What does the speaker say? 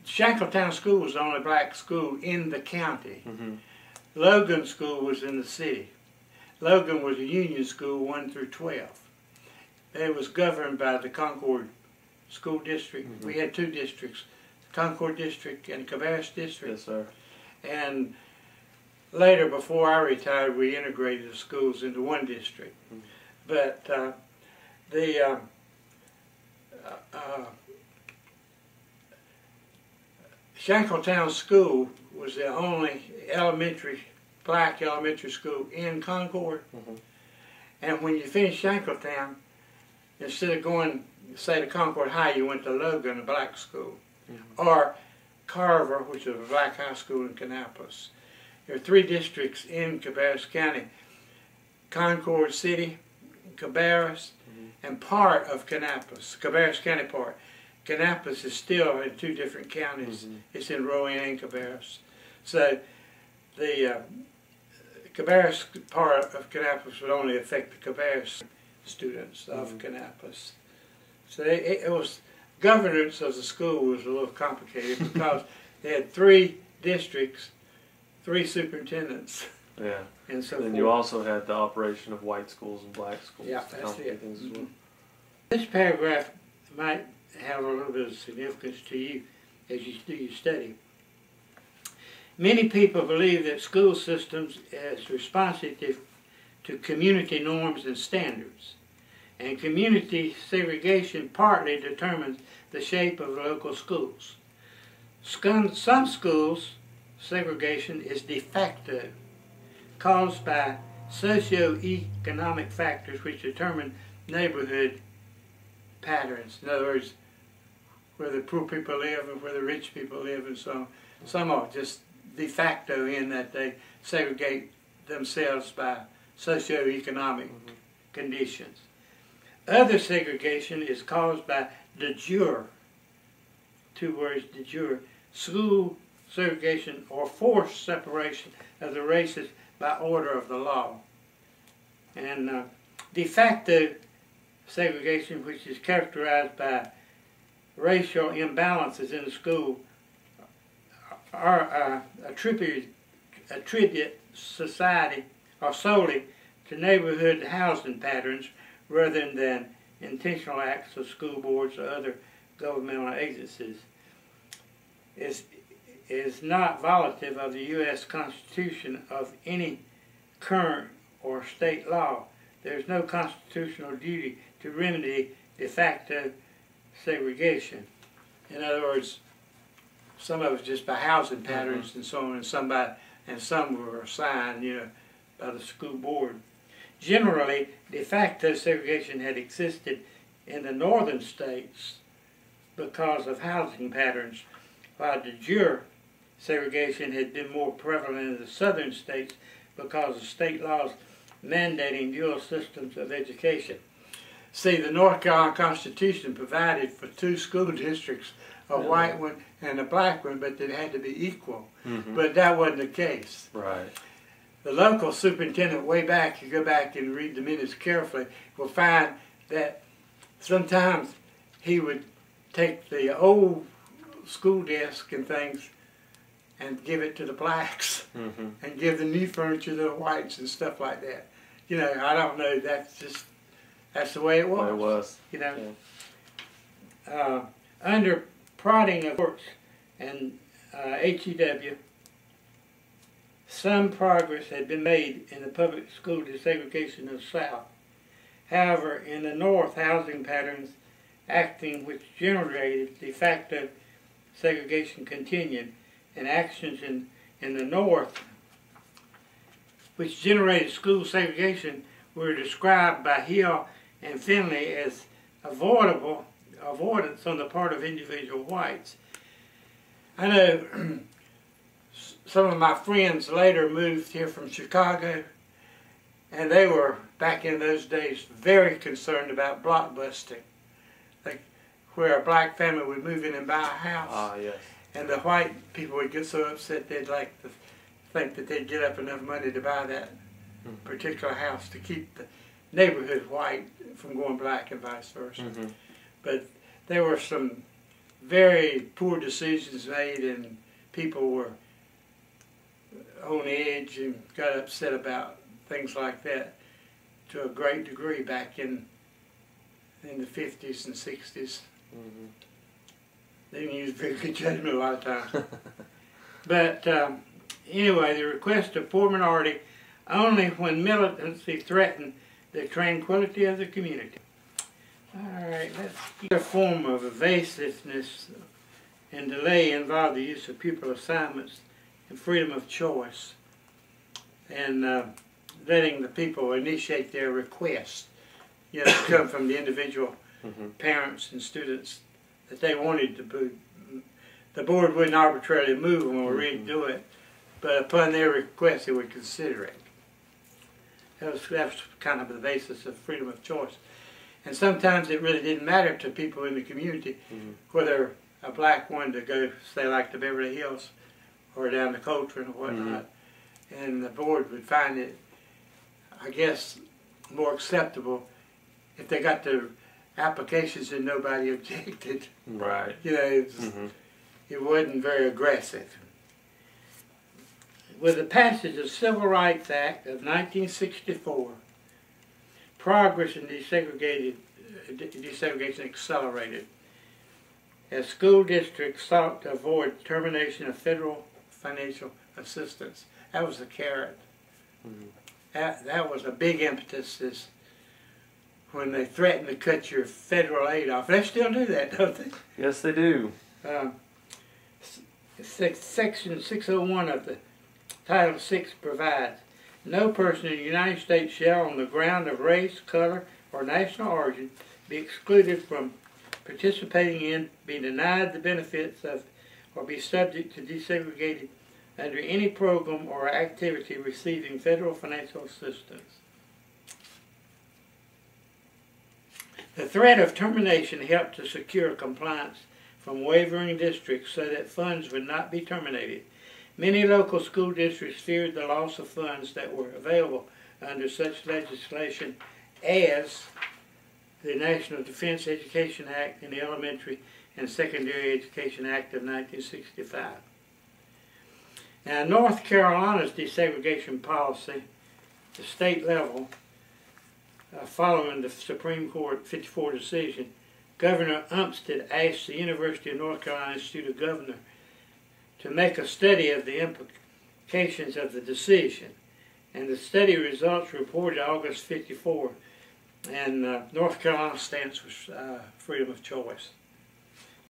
Shankletown School was the only black school in the county. Mm-hmm. Logan School was in the city. Logan was a union school 1 through 12. It was governed by the Concord School District. Mm-hmm. We had 2 districts, the Concord District and Cabarrus District. Yes, sir. And later, before I retired, we integrated the schools into 1 district. Mm-hmm. But the Shankletown School was the only black elementary school in Concord. Mm-hmm. And when you finished Shankletown, instead of going, say, to Concord High, you went to Logan, a black school. Mm-hmm. Or Carver, which is a black high school in Kannapolis. There are 3 districts in Cabarrus County: Concord City, Cabarrus, and part of Kannapolis, Cabarrus County part. Kannapolis is still in 2 different counties. Mm-hmm. It's in Rowan and Cabarrus. So the Cabarrus part of Kannapolis would only affect the Cabarrus students of Kannapolis. So it was, governance of the school was a little complicated because they had 3 districts, 3 superintendents. Yeah. And so then you also had the operation of white schools and black schools. Yeah, that's it. Things as well. This paragraph might have a little bit of significance to you as you do your study. Many people believe that school systems is responsive to community norms and standards, and community segregation partly determines the shape of local schools. Some schools segregation is de facto, caused by socio-economic factors which determine neighborhood patterns. In other words, where the poor people live and where the rich people live and so on. Some are just de facto in that they segregate themselves by socio-economic conditions. Other segregation is caused by de jure, 2 words, de jure, school segregation or forced separation of the races by order of the law. And de facto segregation, which is characterized by racial imbalances in the school, are attribute society or solely to neighborhood housing patterns rather than intentional acts of school boards or other governmental agencies. Is not violative of the U.S. Constitution of any current or state law. There is no constitutional duty to remedy de facto segregation. In other words, some of it's just by housing patterns and so on, and some were assigned, by the school board. Generally, de facto segregation had existed in the northern states because of housing patterns, while de jure segregation had been more prevalent in the southern states because of state laws mandating dual systems of education. See, the North Carolina Constitution provided for 2 school districts, a white one and a black one, but they had to be equal. But that wasn't the case. Right. The local superintendent way back, you go back and read the minutes carefully, will find that sometimes he would take the old school desk and things and give it to the blacks and give the new furniture to the whites and stuff like that. I don't know, that's the way it was. Under prodding of courts and HEW, some progress had been made in the public school desegregation of the South. However, in the North, housing patterns acting which generated de facto segregation continued, and actions in the North which generated school segregation were described by Hill and Finley as avoidance on the part of individual whites. I know some of my friends later moved here from Chicago, and they were, back in those days, very concerned about blockbusting, like where a black family would move in and buy a house. Yes. And the white people would get so upset they'd like to think that they'd get up enough money to buy that particular house to keep the neighborhood white from going black and vice versa. But there were some very poor decisions made, and people were on edge and got upset about things like that to a great degree back in the 50s and 60s. Mm-hmm. They didn't use very good judgment a lot of times. But anyway, the request of poor minority only when militancy threatened the tranquility of the community. All right, let's see. A form of evasiveness and delay involve the use of pupil assignments and freedom of choice, and letting the people initiate their requests, you know, to come from the individual parents and students that they wanted to move. The board wouldn't arbitrarily move them or really do it, but upon their request, they would consider it. That's kind of the basis of freedom of choice. And sometimes it really didn't matter to people in the community whether a black wanted to go, say, like to Beverly Hills or down to Coltrane or whatnot. And the board would find it, I guess, more acceptable if they got the applications and nobody objected. Right. You know, it wasn't very aggressive. With the passage of the Civil Rights Act of 1964, progress in desegregation accelerated as school districts sought to avoid termination of federal financial assistance. That was the carrot. That was a big impetus when they threatened to cut your federal aid off. They still do that, don't they? Yes, they do. Section 601 of the Title VI provides, no person in the United States shall, on the ground of race, color, or national origin, be excluded from participating in, be denied the benefits of, or be subject to desegregated under any program or activity receiving federal financial assistance. The threat of termination helped to secure compliance from wavering districts so that funds would not be terminated. Many local school districts feared the loss of funds that were available under such legislation as the National Defense Education Act and the Elementary and Secondary Education Act of 1965. Now, North Carolina's desegregation policy, the state level, following the Supreme Court 54 decision, Governor Umstead asked the University of North Carolina Institute of Governors to make a study of the implications of the decision. And the study results reported August 54, and North Carolina's stance was freedom of choice.